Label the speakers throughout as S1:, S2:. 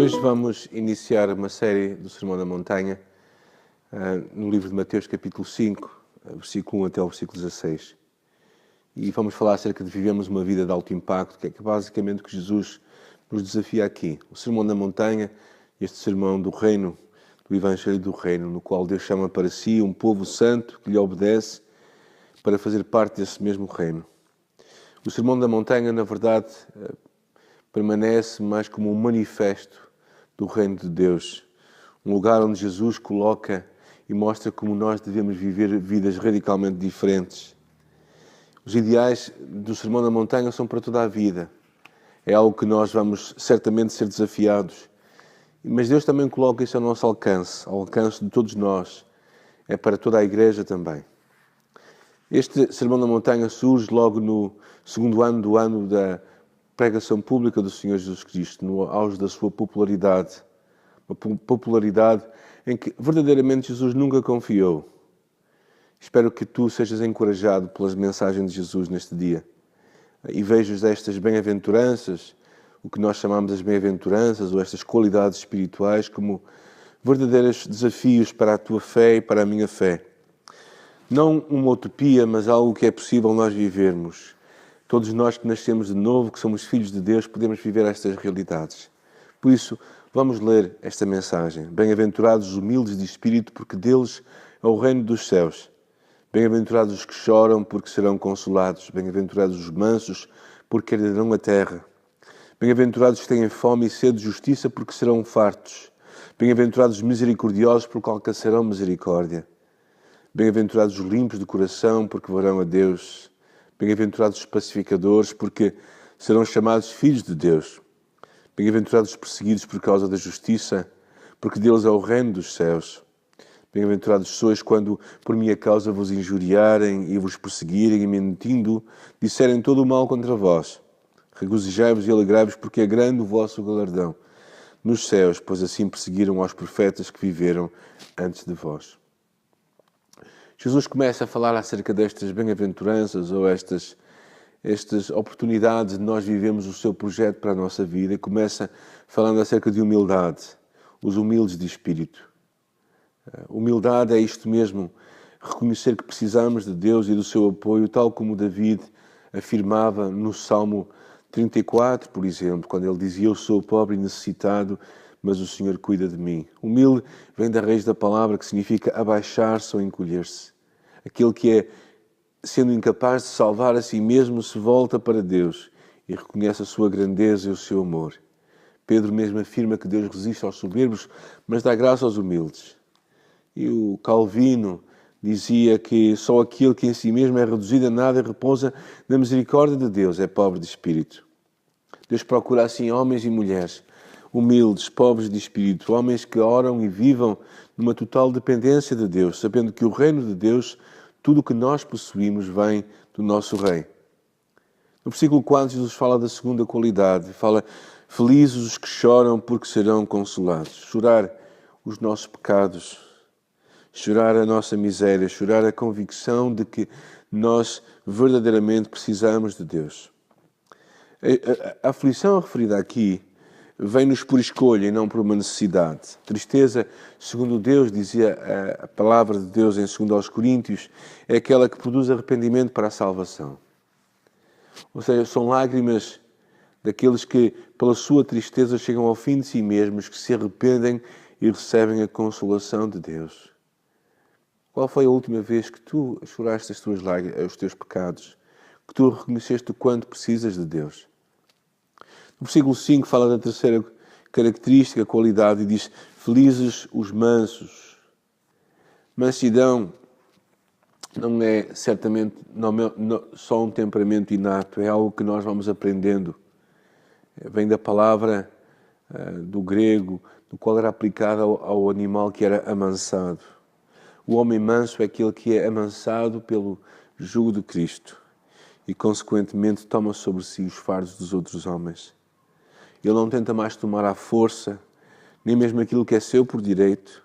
S1: Hoje vamos iniciar uma série do Sermão da Montanha no livro de Mateus, capítulo 5, versículo 1 até o versículo 16. E vamos falar acerca de vivermos uma vida de alto impacto, que é basicamente o que Jesus nos desafia aqui. O Sermão da Montanha, este sermão do reino, do Evangelho do Reino, no qual Deus chama para si um povo santo que lhe obedece para fazer parte desse mesmo reino. O Sermão da Montanha, na verdade, permanece mais como um manifesto do reino de Deus. Um lugar onde Jesus coloca e mostra como nós devemos viver vidas radicalmente diferentes. Os ideais do Sermão da Montanha são para toda a vida. É algo que nós vamos certamente ser desafiados. Mas Deus também coloca isso ao nosso alcance, ao alcance de todos nós. É para toda a Igreja também. Este Sermão da Montanha surge logo no segundo ano da pregação pública do Senhor Jesus Cristo, no auge da sua popularidade. Uma popularidade em que verdadeiramente Jesus nunca confiou. Espero que tu sejas encorajado pelas mensagens de Jesus neste dia e vejas estas bem-aventuranças, o que nós chamamos as bem-aventuranças ou estas qualidades espirituais como verdadeiros desafios para a tua fé e para a minha fé. Não uma utopia, mas algo que é possível nós vivermos. Todos nós que nascemos de novo, que somos filhos de Deus, podemos viver estas realidades. Por isso, vamos ler esta mensagem. Bem-aventurados os humildes de espírito, porque deles é o reino dos céus. Bem-aventurados os que choram, porque serão consolados. Bem-aventurados os mansos, porque herdarão a terra. Bem-aventurados os que têm fome e sede de justiça, porque serão fartos. Bem-aventurados os misericordiosos, porque alcançarão misericórdia. Bem-aventurados os limpos de coração, porque verão a Deus. Bem-aventurados os pacificadores, porque serão chamados filhos de Deus. Bem-aventurados os perseguidos por causa da justiça, porque deles é o reino dos céus. Bem-aventurados sois quando por minha causa vos injuriarem e vos perseguirem e mentindo, disserem todo o mal contra vós. Regozijai-vos e alegrai-vos, porque é grande o vosso galardão nos céus, pois assim perseguiram aos profetas que viveram antes de vós. Jesus começa a falar acerca destas bem-aventuranças ou estas oportunidades de nós vivemos o seu projeto para a nossa vida e começa falando acerca de humildade, os humildes de espírito. Humildade é isto mesmo, reconhecer que precisamos de Deus e do seu apoio, tal como David afirmava no Salmo 34, por exemplo, quando ele dizia: eu sou pobre e necessitado, mas o Senhor cuida de mim. Humilde vem da raiz da palavra que significa abaixar-se ou encolher-se. Aquele que é, sendo incapaz de salvar a si mesmo, se volta para Deus e reconhece a sua grandeza e o seu amor. Pedro mesmo afirma que Deus resiste aos soberbos, mas dá graça aos humildes. E o Calvino dizia que só aquele que em si mesmo é reduzido a nada e repousa na misericórdia de Deus é pobre de espírito. Deus procura assim homens e mulheres humildes, pobres de espírito, homens que oram e vivam numa total dependência de Deus, sabendo que o reino de Deus, tudo o que nós possuímos, vem do nosso Rei. No versículo 4, Jesus fala da segunda qualidade, fala: felizes os que choram, porque serão consolados. Chorar os nossos pecados, chorar a nossa miséria, chorar a convicção de que nós verdadeiramente precisamos de Deus. A aflição referida aqui vem-nos por escolha e não por uma necessidade. Tristeza, segundo Deus, dizia a palavra de Deus em 2 Coríntios, é aquela que produz arrependimento para a salvação. Ou seja, são lágrimas daqueles que, pela sua tristeza, chegam ao fim de si mesmos, que se arrependem e recebem a consolação de Deus. Qual foi a última vez que tu choraste as tuas lágrimas, os teus pecados? Que tu reconheceste o quanto precisas de Deus? No versículo 5 fala da terceira característica, qualidade, e diz: felizes os mansos. Mansidão não é certamente só um temperamento inato, é algo que nós vamos aprendendo. Vem da palavra do grego, do qual era aplicada ao animal que era amansado. O homem manso é aquele que é amansado pelo jugo de Cristo e, consequentemente, toma sobre si os fardos dos outros homens. Ele não tenta mais tomar à força, nem mesmo aquilo que é seu por direito,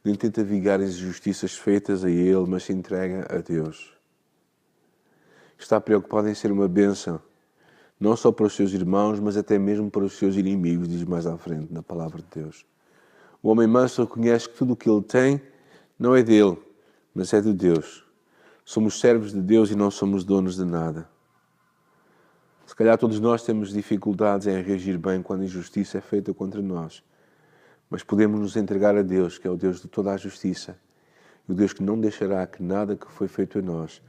S1: nem tenta vingar as injustiças feitas a ele, mas se entrega a Deus. Está preocupado em ser uma bênção, não só para os seus irmãos, mas até mesmo para os seus inimigos, diz mais à frente na palavra de Deus. O homem manso reconhece que tudo o que ele tem não é dele, mas é de Deus. Somos servos de Deus e não somos donos de nada. Se calhar todos nós temos dificuldades em reagir bem quando a injustiça é feita contra nós. Mas podemos nos entregar a Deus, que é o Deus de toda a justiça. E o Deus que não deixará que nada que foi feito a nós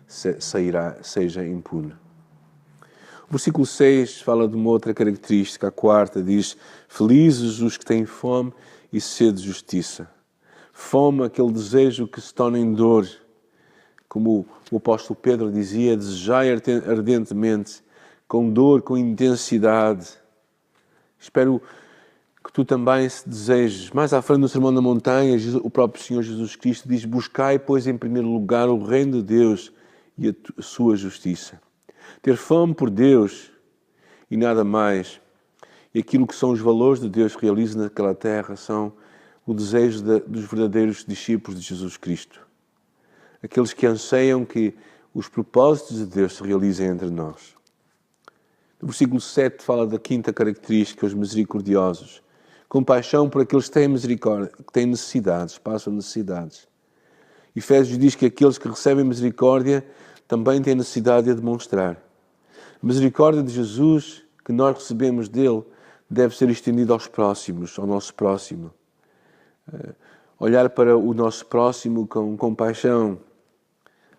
S1: seja impune. O versículo 6 fala de uma outra característica, a quarta, diz: felizes os que têm fome e sede de justiça. Fome, aquele desejo que se torna em dor. Como o apóstolo Pedro dizia, desejai ardentemente, com dor, com intensidade. Espero que tu também se desejes. Mais à frente no Sermão da Montanha, o próprio Senhor Jesus Cristo diz: buscai, pois, em primeiro lugar o reino de Deus e a sua justiça. Ter fome por Deus e nada mais. E aquilo que são os valores de Deus que realiza naquela terra são o desejo dos verdadeiros discípulos de Jesus Cristo. Aqueles que anseiam que os propósitos de Deus se realizem entre nós. No versículo 7 fala da quinta característica, os misericordiosos. Compaixão por aqueles que têm misericórdia, que têm necessidades, passam necessidades. Efésios diz que aqueles que recebem misericórdia também têm necessidade de a demonstrar. A misericórdia de Jesus, que nós recebemos dele, deve ser estendida aos próximos, ao nosso próximo. Olhar para o nosso próximo com compaixão,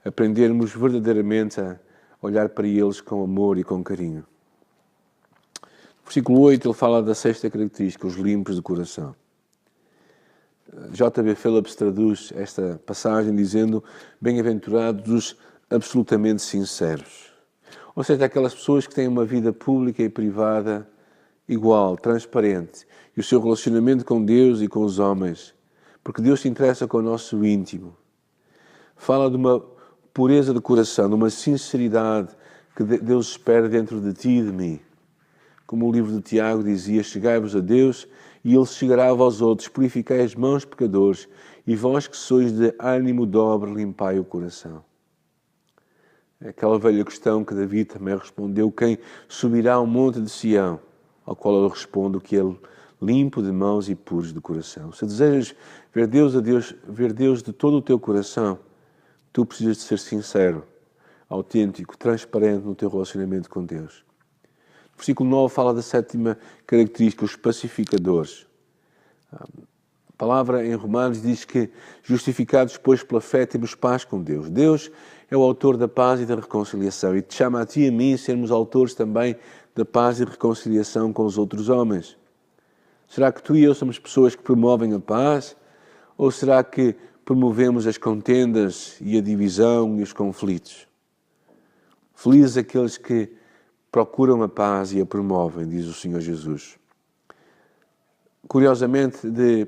S1: aprendermos verdadeiramente a olhar para eles com amor e com carinho. No versículo 8 ele fala da sexta característica, os limpos de coração. J.B. Phillips traduz esta passagem dizendo: bem-aventurados os absolutamente sinceros. Ou seja, aquelas pessoas que têm uma vida pública e privada igual, transparente, e o seu relacionamento com Deus e com os homens, porque Deus se interessa com o nosso íntimo. Fala de uma pureza de coração, de uma sinceridade que Deus espera dentro de ti e de mim. Como o livro de Tiago dizia: chegai-vos a Deus e Ele chegará a vós outros, purificai as mãos pecadores, e vós que sois de ânimo dobre, limpai o coração. É aquela velha questão que Davi também respondeu: quem subirá ao monte de Sião? Ao qual ele responde: que ele limpo de mãos e puros de coração. Se desejas ver Deus de todo o teu coração, tu precisas de ser sincero, autêntico, transparente no teu relacionamento com Deus. O versículo 9 fala da sétima característica, os pacificadores. A palavra em Romanos diz que, justificados, pois, pela fé, temos paz com Deus. Deus é o autor da paz e da reconciliação e te chama a ti e a mim sermos autores também da paz e reconciliação com os outros homens. Será que tu e eu somos pessoas que promovem a paz? Ou será que promovemos as contendas e a divisão e os conflitos? Felizes aqueles que procuram a paz e a promovem, diz o Senhor Jesus. Curiosamente, de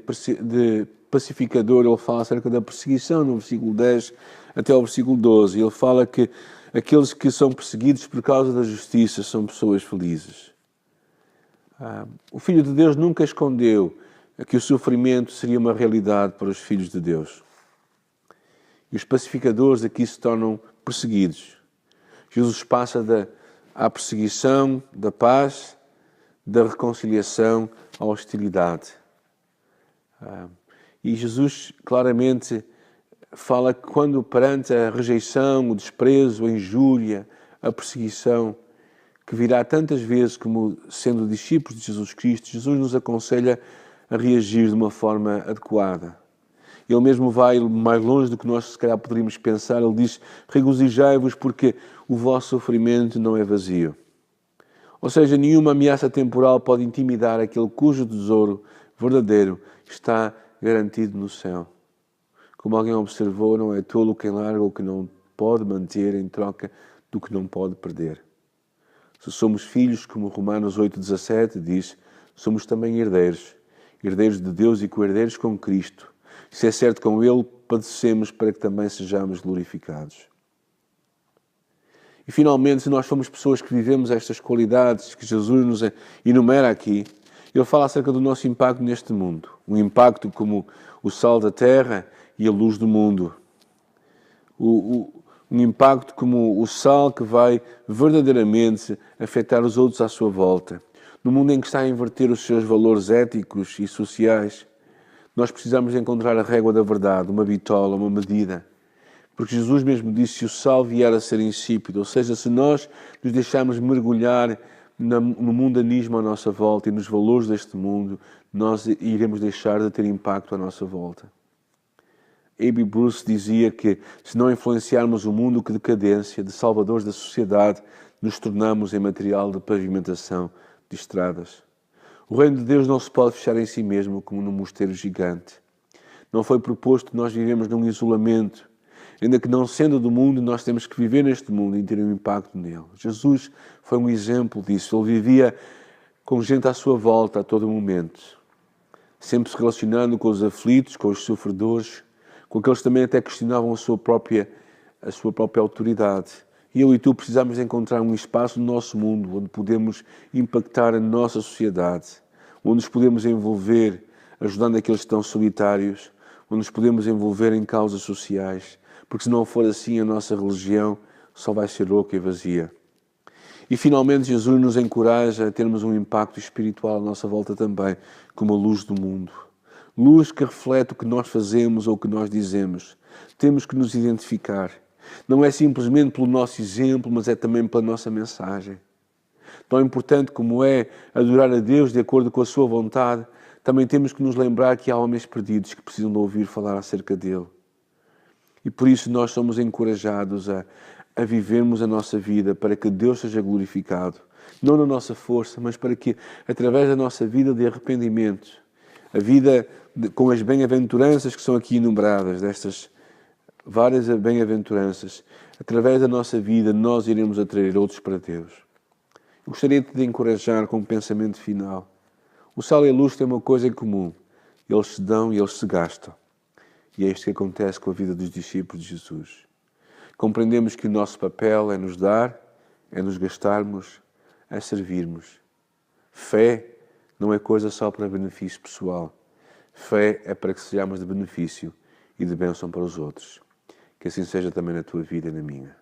S1: pacificador, ele fala acerca da perseguição, no versículo 10 até ao versículo 12. Ele fala que aqueles que são perseguidos por causa da justiça são pessoas felizes. O Filho de Deus nunca escondeu que o sofrimento seria uma realidade para os filhos de Deus. E os pacificadores aqui se tornam perseguidos. Jesus passa à perseguição, da paz, da reconciliação, à hostilidade. E Jesus claramente fala que quando perante a rejeição, o desprezo, a injúria, a perseguição, que virá tantas vezes como sendo discípulos de Jesus Cristo, Jesus nos aconselha a reagir de uma forma adequada. Ele mesmo vai mais longe do que nós se calhar poderíamos pensar. Ele diz: regozijai-vos porque o vosso sofrimento não é vazio. Ou seja, nenhuma ameaça temporal pode intimidar aquele cujo tesouro verdadeiro está garantido no céu. Como alguém observou, não é tolo quem larga o que não pode manter em troca do que não pode perder. Se somos filhos, como Romanos 8,17 diz, somos também herdeiros, herdeiros de Deus e co-herdeiros com Cristo. Se é certo, com Ele padecemos para que também sejamos glorificados. E finalmente, se nós formos pessoas que vivemos estas qualidades que Jesus nos enumera aqui, Ele fala acerca do nosso impacto neste mundo. Um impacto como o sal da terra e a luz do mundo. O Um impacto como o sal que vai verdadeiramente afetar os outros à sua volta. No mundo em que está a inverter os seus valores éticos e sociais, nós precisamos encontrar a régua da verdade, uma bitola, uma medida. Porque Jesus mesmo disse, se o sal vier a ser insípido, ou seja, se nós nos deixarmos mergulhar no mundanismo à nossa volta e nos valores deste mundo, nós iremos deixar de ter impacto à nossa volta. A.B. Bruce dizia que se não influenciarmos o mundo, que decadência, de salvadores da sociedade, nos tornamos em material de pavimentação de estradas. O reino de Deus não se pode fechar em si mesmo como num mosteiro gigante. Não foi proposto que nós vivemos num isolamento. Ainda que não sendo do mundo, nós temos que viver neste mundo e ter um impacto nele. Jesus foi um exemplo disso. Ele vivia com gente à sua volta a todo momento, sempre se relacionando com os aflitos, com os sofredores, com aqueles que também até questionavam a sua própria autoridade. E eu e tu precisamos encontrar um espaço no nosso mundo onde podemos impactar a nossa sociedade, onde nos podemos envolver ajudando aqueles que estão solitários, onde nos podemos envolver em causas sociais, porque se não for assim a nossa religião só vai ser louca e vazia. E finalmente Jesus nos encoraja a termos um impacto espiritual à nossa volta também, como a luz do mundo. Luz que reflete o que nós fazemos ou o que nós dizemos. Temos que nos identificar. Não é simplesmente pelo nosso exemplo, mas é também pela nossa mensagem. Tão importante como é adorar a Deus de acordo com a sua vontade, também temos que nos lembrar que há homens perdidos que precisam de ouvir falar acerca dele. E por isso nós somos encorajados a vivermos a nossa vida para que Deus seja glorificado. Não na nossa força, mas para que, através da nossa vida de arrependimento, a vida com as bem-aventuranças que são aqui enumeradas, destas várias bem-aventuranças, através da nossa vida nós iremos atrair outros para Deus. Eu gostaria de te encorajar com um pensamento final. O sal e a luz têm uma coisa em comum. Eles se dão e eles se gastam. E é isto que acontece com a vida dos discípulos de Jesus. Compreendemos que o nosso papel é nos dar, é nos gastarmos, é servirmos. Fé não é coisa só para benefício pessoal. Fé é para que sejamos de benefício e de bênção para os outros. Que assim seja também na tua vida e na minha.